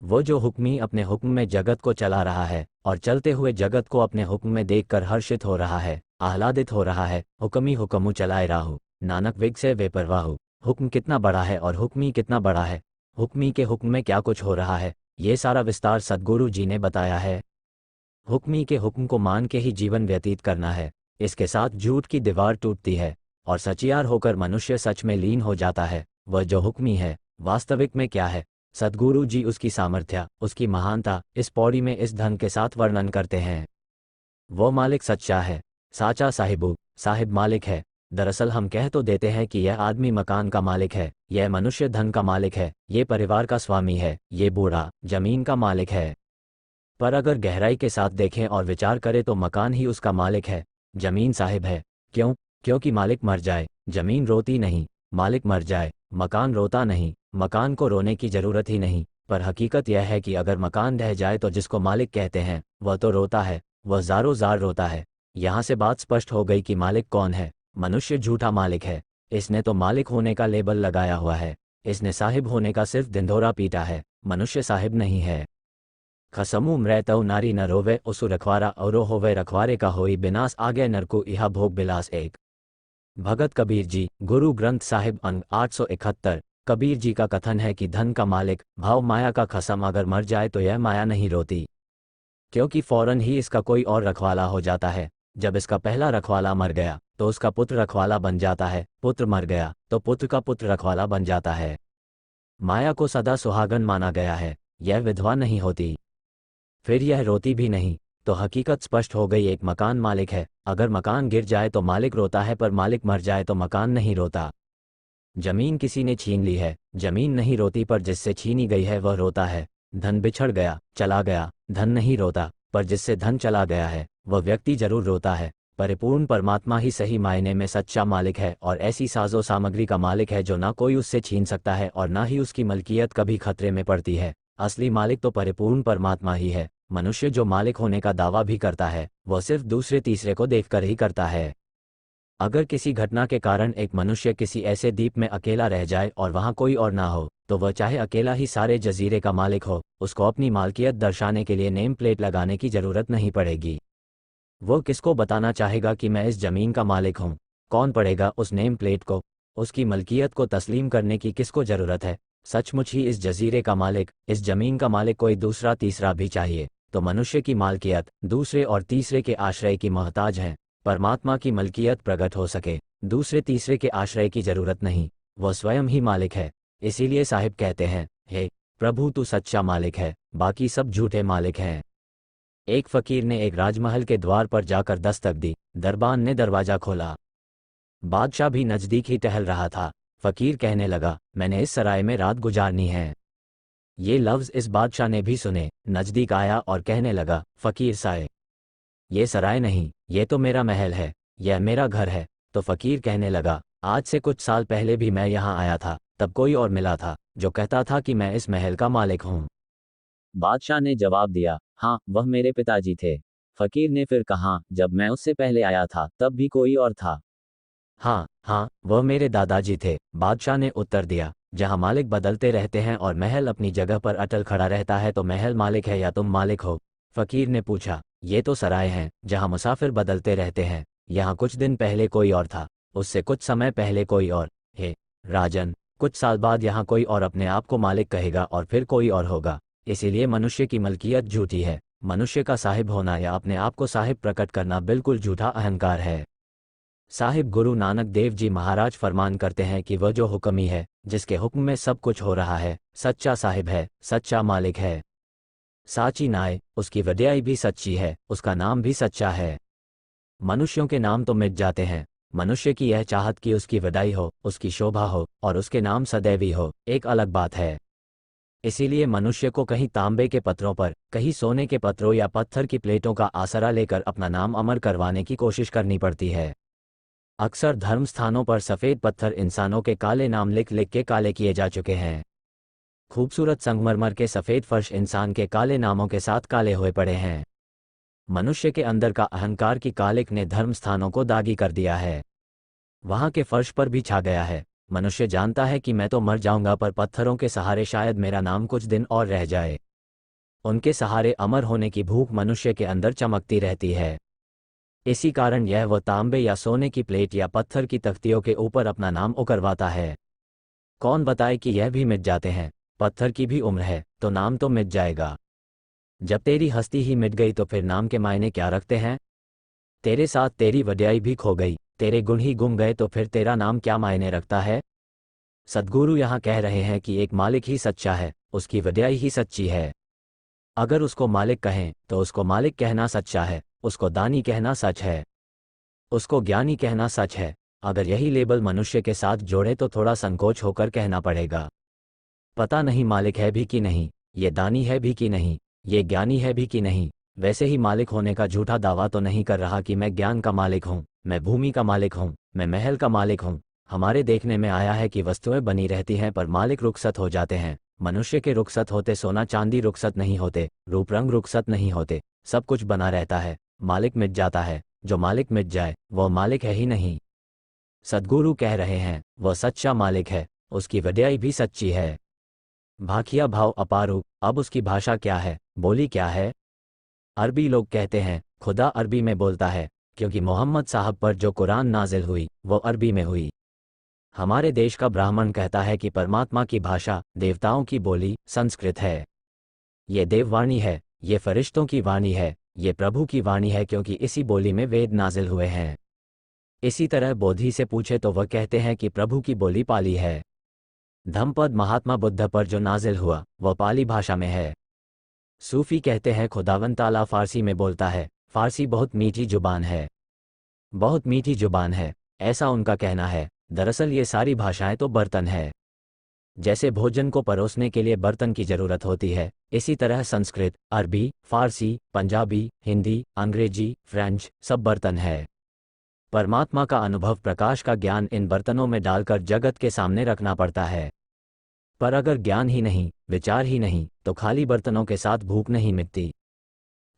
वो जो हुक्मी अपने हुक्म में जगत को चला रहा है और चलते हुए जगत को अपने हुक्म में देखकर हर्षित हो रहा है, आह्लादित हो रहा है। हुक्मी हुक्मु चलाए राहु, नानक वेग से बेपरवाहु। हुक्म कितना बड़ा है और हुक्मी कितना बड़ा है, हुक्मी के हुक्म में क्या कुछ हो रहा है, ये सारा विस्तार सद्गुरु जी ने बताया है। हुक्मी के हुक्म को मान के ही जीवन व्यतीत करना है, इसके साथ झूठ की दीवार टूटती है और सचियार होकर मनुष्य सच में लीन हो जाता है। वह जो हुक्मी है वास्तविक में क्या है, सद्गुरु जी उसकी सामर्थ्य, उसकी महानता इस पौड़ी में इस ढंग के साथ वर्णन करते हैं। वो मालिक सच्चा है, साचा साहिबु, साहिब मालिक है। दरअसल हम कह तो देते हैं कि यह आदमी मकान का मालिक है, यह मनुष्य धन का मालिक है, ये परिवार का स्वामी है, ये बूढ़ा जमीन का मालिक है। पर अगर गहराई के साथ देखें और विचार करें तो मकान ही उसका मालिक है, जमीन साहिब है। क्यों? क्योंकि मालिक मर जाए जमीन रोती नहीं, मालिक मर जाए मकान रोता नहीं। मकान को रोने की जरूरत ही नहीं, पर हकीकत यह है कि अगर मकान ढह जाए तो जिसको मालिक कहते हैं वह तो रोता है, वह ज़ारो ज़ार रोता है। यहाँ से बात स्पष्ट हो गई कि मालिक कौन है। मनुष्य झूठा मालिक है, इसने तो मालिक होने का लेबल लगाया हुआ है, इसने साहिब होने का सिर्फ ढिंढोरा पीटा है, मनुष्य साहिब नहीं है। खसमू मृतौ नारी न रोवे उसु रखवारा औरो होवे रखवारे का होई बिनास आगे नरको इहा भोग बिलास एक। भगत कबीर जी, गुरु ग्रंथ साहिब अंग 871। कबीर जी का कथन है कि धन का मालिक भाव माया का खसम अगर मर जाए तो यह माया नहीं रोती, क्योंकि फौरन ही इसका कोई और रखवाला हो जाता है। जब इसका पहला रखवाला मर गया तो उसका पुत्र रखवाला बन जाता है, पुत्र मर गया तो पुत्र का पुत्र रखवाला बन जाता है। माया को सदा सुहागन माना गया है, यह विधवा नहीं होती, फिर यह रोती भी नहीं। तो हकीकत स्पष्ट हो गई, एक मकान मालिक है। अगर मकान गिर जाए तो मालिक रोता है, पर मालिक मर जाए तो मकान नहीं रोता। जमीन किसी ने छीन ली है, जमीन नहीं रोती, पर जिससे छीनी गई है वह रोता है। धन बिछड़ गया, चला गया, धन नहीं रोता, पर जिससे धन चला गया है वह व्यक्ति जरूर रोता है। परिपूर्ण परमात्मा ही सही मायने में सच्चा मालिक है और ऐसी साजो सामग्री का मालिक है जो ना कोई उससे छीन सकता है और ना ही उसकी मलकियत कभी खतरे में पड़ती है। असली मालिक तो परिपूर्ण परमात्मा ही है। मनुष्य जो मालिक होने का दावा भी करता है वह सिर्फ दूसरे तीसरे को देखकर ही करता है। अगर किसी घटना के कारण एक मनुष्य किसी ऐसे द्वीप में अकेला रह जाए और वहां कोई और ना हो, तो वह चाहे अकेला ही सारे जजीरे का मालिक हो, उसको अपनी मालकियत दर्शाने के लिए नेम प्लेट लगाने की जरूरत नहीं पड़ेगी। वो किसको बताना चाहेगा कि मैं इस जमीन का मालिक हूँ? कौन पढ़ेगा उस नेम प्लेट को? उसकी मलकियत को तस्लीम करने की किसको जरूरत है? सचमुच ही इस जजीरे का मालिक, इस जमीन का मालिक कोई दूसरा तीसरा भी चाहिए तो मनुष्य की मालकियत दूसरे और तीसरे के आश्रय की मोहताज है। परमात्मा की मलकियत प्रकट हो सके दूसरे तीसरे के आश्रय की जरूरत नहीं, वह स्वयं ही मालिक है। इसीलिए साहिब कहते हैं, हे प्रभु तू सच्चा मालिक है, बाकी सब झूठे मालिक हैं। एक फकीर ने एक राजमहल के द्वार पर जाकर दस्तक दी, दरबान ने दरवाजा खोला। बादशाह भी नजदीक ही टहल रहा था। फकीर कहने लगा, मैंने इस सराय में रात गुजारनी है। ये लफ्ज इस बादशाह ने भी सुने, नजदीक आया और कहने लगा, फकीर साहब, ये सराय नहीं, ये तो मेरा महल है, यह मेरा घर है। तो फकीर कहने लगा, आज से कुछ साल पहले भी मैं यहाँ आया था, तब कोई और मिला था जो कहता था कि मैं इस महल का मालिक हूँ। बादशाह ने जवाब दिया, हाँ वह मेरे पिताजी थे। फकीर ने फिर कहा, जब मैं उससे पहले आया था तब भी कोई और था। हाँ हाँ, वह मेरे दादाजी थे। बादशाह ने उत्तर दिया, जहाँ मालिक बदलते रहते हैं और महल अपनी जगह पर अटल खड़ा रहता है तो महल मालिक है या तुम मालिक हो? फकीर ने पूछा, ये तो सराय हैं जहाँ मुसाफिर बदलते रहते हैं, यहाँ कुछ दिन पहले कोई और था, उससे कुछ समय पहले कोई और। हे राजन, कुछ साल बाद यहाँ कोई और अपने आप को मालिक कहेगा और फिर कोई और होगा। इसीलिए मनुष्य की मलकियत झूठी है। मनुष्य का साहिब होना या अपने आप को साहिब प्रकट करना बिल्कुल झूठा अहंकार है। साहिब गुरु नानक देव जी महाराज फरमान करते हैं कि वह जो हुक्मी है, जिसके हुक्म में सब कुछ हो रहा है, सच्चा साहिब है, सच्चा मालिक है। साची नाय, उसकी वड्याई भी सच्ची है, उसका नाम भी सच्चा है। मनुष्यों के नाम तो मिट जाते हैं, मनुष्य की यह चाहत कि उसकी वड्याई हो, उसकी शोभा हो और उसके नाम सदैवी हो, एक अलग बात है। इसीलिए मनुष्य को कहीं तांबे के पत्रों पर, कहीं सोने के पत्रों या पत्थर की प्लेटों का आसरा लेकर अपना नाम अमर करवाने की कोशिश करनी पड़ती है। अक्सर धर्म स्थानों पर सफ़ेद पत्थर इंसानों के काले नाम लिख लिख के काले किए जा चुके हैं। खूबसूरत संगमरमर के सफ़ेद फर्श इंसान के काले नामों के साथ काले हुए पड़े हैं। मनुष्य के अंदर का अहंकार की कालिक ने धर्म स्थानों को दागी कर दिया है, वहाँ के फर्श पर भी छा गया है। मनुष्य जानता है कि मैं तो मर जाऊंगा, पर पत्थरों के सहारे शायद मेरा नाम कुछ दिन और रह जाए। उनके सहारे अमर होने की भूख मनुष्य के अंदर चमकती रहती है। इसी कारण यह वो तांबे या सोने की प्लेट या पत्थर की तख्तियों के ऊपर अपना नाम उकरवाता है। कौन बताए कि यह भी मिट जाते हैं? पत्थर की भी उम्र है तो नाम तो मिट जाएगा। जब तेरी हस्ती ही मिट गई तो फिर नाम के मायने क्या रखते हैं? तेरे साथ तेरी वड्याई भी खो गई, तेरे गुण ही गुम गए तो फिर तेरा नाम क्या मायने रखता है? सद्गुरु यहाँ कह रहे हैं कि एक मालिक ही सच्चा है, उसकी वड्याई ही सच्ची है। अगर उसको मालिक कहें तो उसको मालिक कहना सच्चा है, उसको दानी कहना सच है, उसको ज्ञानी कहना सच है। अगर यही लेबल मनुष्य के साथ जोड़े तो थोड़ा संकोच होकर कहना पड़ेगा। पता नहीं मालिक है भी कि नहीं, ये दानी है भी कि नहीं, ये ज्ञानी है भी कि नहीं। वैसे ही मालिक होने का झूठा दावा तो नहीं कर रहा कि मैं ज्ञान का मालिक हूँ, मैं भूमि का मालिक हूँ, मैं महल का मालिक हूँ। हमारे देखने में आया है कि वस्तुएं बनी रहती हैं पर मालिक रुखसत हो जाते हैं। मनुष्य के रुखसत होते सोना चांदी रुखसत नहीं होते, रूप रंग रुखसत नहीं होते, सब कुछ बना रहता है। मालिक मिट जाता है, जो मालिक मिट जाए वह मालिक है ही नहीं। सद्गुरु कह रहे हैं वह सच्चा मालिक है, उसकी वड्याई भी सच्ची है। भाखिया भाव अपारू। अब उसकी भाषा क्या है, बोली क्या है? अरबी लोग कहते हैं खुदा अरबी में बोलता है, क्योंकि मोहम्मद साहब पर जो कुरान नाजिल हुई वो अरबी में हुई। हमारे देश का ब्राह्मण कहता है कि परमात्मा की भाषा, देवताओं की बोली संस्कृत है। ये देववाणी है, ये फरिश्तों की वाणी है, ये प्रभु की वाणी है, क्योंकि इसी बोली में वेद नाजिल हुए हैं। इसी तरह बोधि से पूछे तो वह कहते हैं कि प्रभु की बोली पाली है। धम्मपद महात्मा बुद्ध पर जो नाजिल हुआ वह पाली भाषा में है। सूफी कहते हैं खुदावंद ताला फारसी में बोलता है, फारसी बहुत मीठी जुबान है, बहुत मीठी जुबान है, ऐसा उनका कहना है। दरअसल ये सारी भाषाएं तो बर्तन है। जैसे भोजन को परोसने के लिए बर्तन की जरूरत होती है, इसी तरह संस्कृत, अरबी, फारसी, पंजाबी, हिंदी, अंग्रेजी, फ्रेंच सब बर्तन है। परमात्मा का अनुभव, प्रकाश का ज्ञान इन बर्तनों में डालकर जगत के सामने रखना पड़ता है। पर अगर ज्ञान ही नहीं, विचार ही नहीं, तो खाली बर्तनों के साथ भूख नहीं मिटती।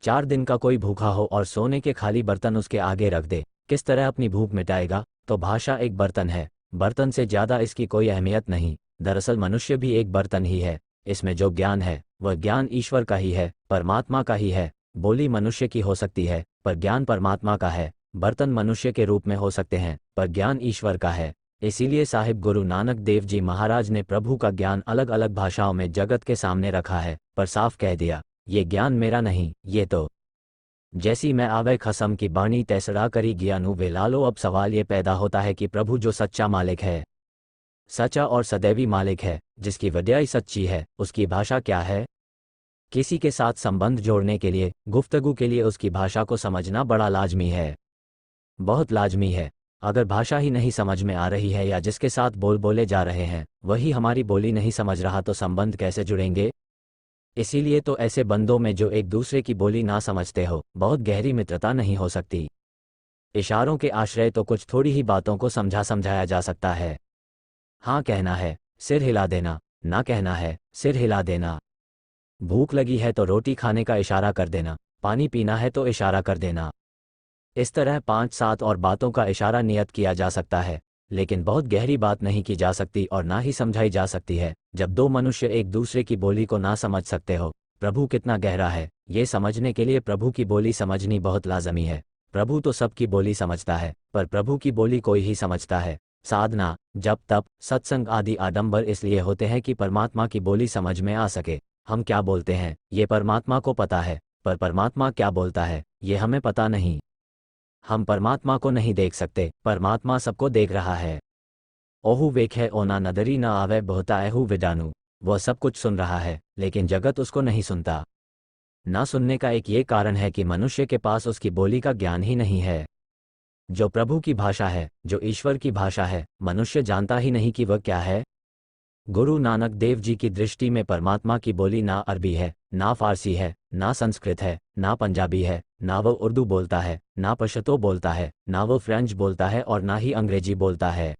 4 दिन का कोई भूखा हो और सोने के खाली बर्तन उसके आगे रख दे, किस तरह अपनी भूख मिटाएगा? तो भाषा एक बर्तन है, बर्तन से ज़्यादा इसकी कोई अहमियत नहीं। दरअसल मनुष्य भी एक बर्तन ही है। इसमें जो ज्ञान है वह ज्ञान ईश्वर का ही है, परमात्मा का ही है। बोली मनुष्य की हो सकती है पर ज्ञान परमात्मा का है। बर्तन मनुष्य के रूप में हो सकते हैं पर ज्ञान ईश्वर का है। इसीलिए साहिब गुरु नानक देव जी महाराज ने प्रभु का ज्ञान अलग अलग भाषाओं में जगत के सामने रखा है, पर साफ कह दिया ये ज्ञान मेरा नहीं, ये तो जैसी मैं आवे खसम की बाणी तैसड़ा करी ज्ञानु वे लालो। अब सवाल ये पैदा होता है कि प्रभु जो सच्चा मालिक है, सच्चा और सदैवी मालिक है, जिसकी वड्याई सच्ची है, उसकी भाषा क्या है? किसी के साथ संबंध जोड़ने के लिए, गुफ्तगू के लिए उसकी भाषा को समझना बड़ा लाजमी है, बहुत लाजमी है। अगर भाषा ही नहीं समझ में आ रही है या जिसके साथ बोले जा रहे हैं वही हमारी बोली नहीं समझ रहा तो संबंध कैसे जुड़ेंगे? इसीलिए तो ऐसे बंदों में जो एक दूसरे की बोली ना समझते हो, बहुत गहरी मित्रता नहीं हो सकती। इशारों के आश्रय तो कुछ थोड़ी ही बातों को समझाया जा सकता है। हाँ कहना है, सिर हिला देना, ना कहना है, सिर हिला देना। भूख लगी है तो रोटी खाने का इशारा कर देना, पानी पीना है तो इशारा कर देना। इस तरह 5-7 और बातों का इशारा नियत किया जा सकता है, लेकिन बहुत गहरी बात नहीं की जा सकती और ना ही समझाई जा सकती है जब दो मनुष्य एक दूसरे की बोली को ना समझ सकते हो। प्रभु कितना गहरा है, ये समझने के लिए प्रभु की बोली समझनी बहुत लाजमी है। प्रभु तो सबकी बोली समझता है, पर प्रभु की बोली कोई ही समझता है। साधना, जप, तप, सत्संग आदि आडंबर इसलिए होते हैं कि परमात्मा की बोली समझ में आ सके। हम क्या बोलते हैं ये परमात्मा को पता है, पर परमात्मा क्या बोलता है ये हमें पता नहीं। हम परमात्मा को नहीं देख सकते, परमात्मा सबको देख रहा है। ओहु वेखे ओना नदरी ना आवे बहुता एहू विडानु। वह सब कुछ सुन रहा है लेकिन जगत उसको नहीं सुनता। ना सुनने का एक ये कारण है कि मनुष्य के पास उसकी बोली का ज्ञान ही नहीं है। जो प्रभु की भाषा है, जो ईश्वर की भाषा है, मनुष्य जानता ही नहीं कि वह क्या है। गुरु नानक देव जी की दृष्टि में परमात्मा की बोली ना अरबी है, ना फारसी है, ना संस्कृत है, ना पंजाबी है, ना वो उर्दू बोलता है, ना पश्तो बोलता है, ना वो फ्रेंच बोलता है और ना ही अंग्रेजी बोलता है।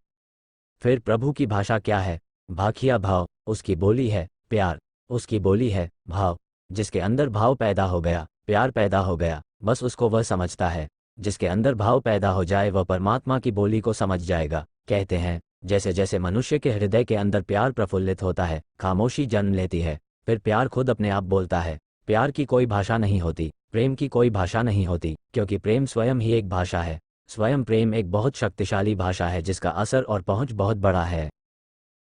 फिर प्रभु की भाषा क्या है? भाखिया भाव। उसकी बोली है प्यार, उसकी बोली है भाव। जिसके अंदर भाव पैदा हो गया, प्यार पैदा हो गया, बस उसको वह समझता है। जिसके अंदर भाव पैदा हो जाए वह परमात्मा की बोली को समझ जाएगा। कहते हैं जैसे जैसे मनुष्य के हृदय के अंदर प्यार प्रफुल्लित होता है, खामोशी जन्म लेती है, फिर प्यार खुद अपने आप बोलता है। प्यार की कोई भाषा नहीं होती, प्रेम की कोई भाषा नहीं होती, क्योंकि प्रेम स्वयं ही एक भाषा है। स्वयं प्रेम एक बहुत शक्तिशाली भाषा है जिसका असर और पहुंच बहुत बड़ा है।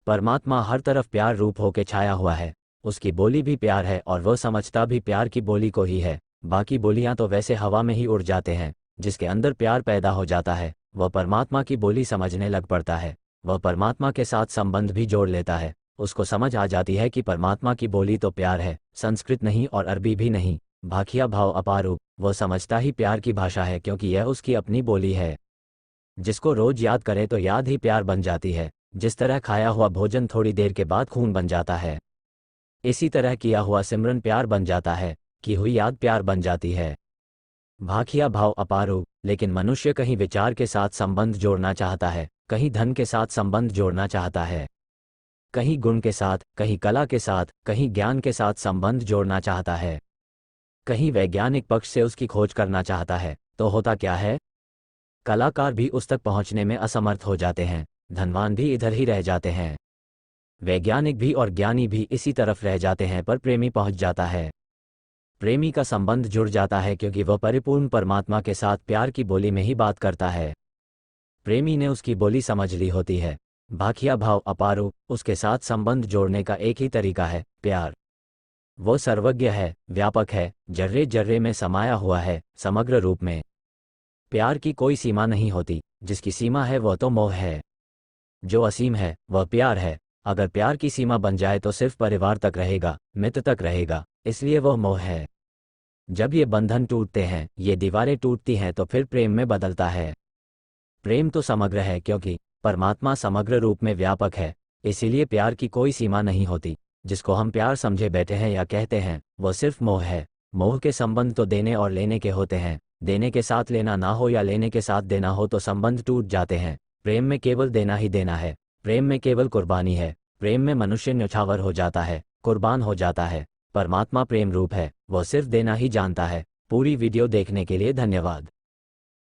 परमात्मा हर तरफ प्यार रूप होके छाया हुआ है। उसकी बोली भी प्यार है और वह समझता भी प्यार की बोली को ही है। बाकी बोलियां तो वैसे हवा में ही उड़ जाते हैं। जिसके अंदर प्यार पैदा हो जाता है वह परमात्मा की बोली समझने लग पड़ता है। वह परमात्मा के साथ संबंध भी जोड़ लेता है। उसको समझ आ जाती है कि परमात्मा की बोली तो प्यार है, संस्कृत नहीं और अरबी भी नहीं। भाखिया भाव अपारू, वह समझता ही प्यार की भाषा है क्योंकि यह उसकी अपनी बोली है। जिसको रोज याद करे तो याद ही प्यार बन जाती है। जिस तरह खाया हुआ भोजन थोड़ी देर के बाद खून बन जाता है, इसी तरह किया हुआ सिमरन प्यार बन जाता है, की हुई याद प्यार बन जाती है। भाखिया भाव अपारू, लेकिन मनुष्य कहीं विचार के साथ संबंध जोड़ना चाहता है, कहीं धन के साथ संबंध जोड़ना चाहता है, कहीं गुण के साथ, कहीं कला के साथ, कहीं ज्ञान के साथ संबंध जोड़ना चाहता है, कहीं वैज्ञानिक पक्ष से उसकी खोज करना चाहता है। तो होता क्या है? कलाकार भी उस तक पहुंचने में असमर्थ हो जाते हैं, धनवान भी इधर ही रह जाते हैं, वैज्ञानिक भी और ज्ञानी भी इसी तरफ रह जाते हैं, पर प्रेमी पहुंच जाता है। प्रेमी का संबंध जुड़ जाता है क्योंकि वह परिपूर्ण परमात्मा के साथ प्यार की बोली में ही बात करता है। प्रेमी ने उसकी बोली समझ ली होती है। भाखिया भाव अपारू, उसके साथ संबंध जोड़ने का एक ही तरीका है, प्यार। वो सर्वज्ञ है, व्यापक है, जर्रे जर्रे में समाया हुआ है, समग्र रूप में। प्यार की कोई सीमा नहीं होती, जिसकी सीमा है वह तो मोह है। जो असीम है वह प्यार है। अगर प्यार की सीमा बन जाए तो सिर्फ परिवार तक रहेगा, मित्र तक रहेगा, इसलिए वह मोह है। जब ये बंधन टूटते हैं, ये दीवारें टूटती हैं, तो फिर प्रेम में बदलता है। प्रेम तो समग्र है क्योंकि परमात्मा समग्र रूप में व्यापक है, इसीलिए प्यार की कोई सीमा नहीं होती। जिसको हम प्यार समझे बैठे हैं या कहते हैं, वह सिर्फ मोह है। मोह के संबंध तो देने और लेने के होते हैं। देने के साथ लेना ना हो या लेने के साथ देना हो तो संबंध टूट जाते हैं। प्रेम में केवल देना ही देना है। प्रेम में केवल कुर्बानी है। प्रेम में मनुष्य न्यौछावर हो जाता है, कुर्बान हो जाता है। परमात्मा प्रेम रूप है, वह सिर्फ देना ही जानता है। पूरी वीडियो देखने के लिए धन्यवाद।